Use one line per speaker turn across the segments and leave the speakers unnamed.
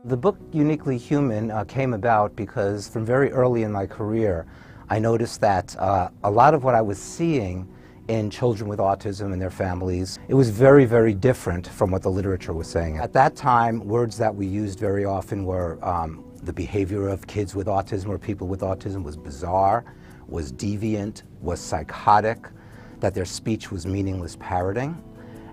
The book Uniquely Human came about because from very early in my career I noticed that a lot of what I was seeing in children with autism and their families, it was very, very different from what the literature was saying. At that time, words that we used very often were the behavior of kids with autism or people with autism was bizarre, was deviant, was psychotic, that their speech was meaningless parroting.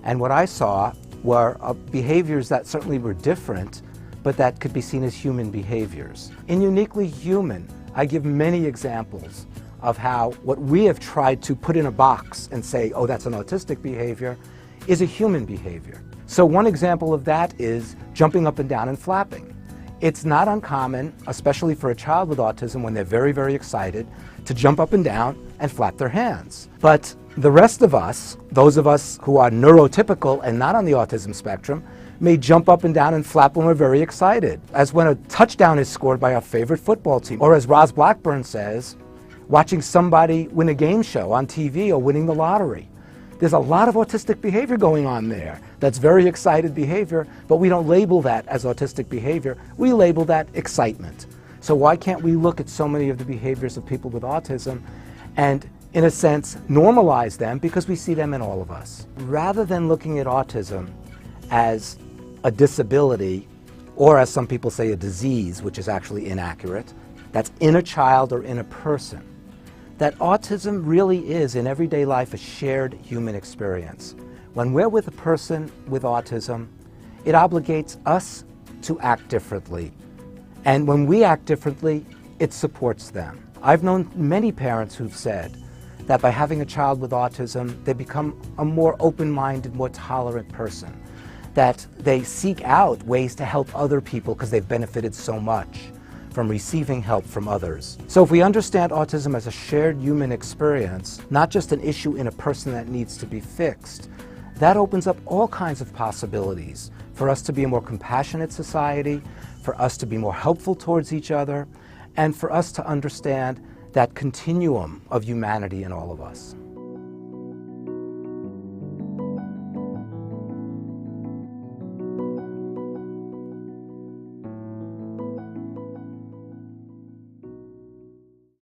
And what I saw were behaviors that certainly were different, but that could be seen as human behaviors. In Uniquely Human, I give many examples of how what we have tried to put in a box and say, oh, that's an autistic behavior, is a human behavior. So one example of that is jumping up and down and flapping. It's not uncommon, especially for a child with autism when they're very, very excited, to jump up and down and flap their hands. But the rest of us, those of us who are neurotypical and not on the autism spectrum, may jump up and down and flap when we're very excited, as when a touchdown is scored by our favorite football team, or as Roz Blackburn says, watching somebody win a game show on TV or winning the lottery. There's a lot of autistic behavior going on there. That's very excited behavior, but we don't label that as autistic behavior. We label that excitement. So why can't we look at so many of the behaviors of people with autism and, in a sense, normalize them because we see them in all of us? Rather than looking at autism as a disability, or as some people say, a disease, which is actually inaccurate, that's in a child or in a person, that autism really is, in everyday life, a shared human experience. When we're with a person with autism, it obligates us to act differently. And when we act differently, it supports them. I've known many parents who've said that by having a child with autism, they become a more open-minded, more tolerant person, that they seek out ways to help other people because they've benefited so much from receiving help from others. So if we understand autism as a shared human experience, not just an issue in a person that needs to be fixed, that opens up all kinds of possibilities for us to be a more compassionate society, for us to be more helpful towards each other, and for us to understand that continuum of humanity in all of us.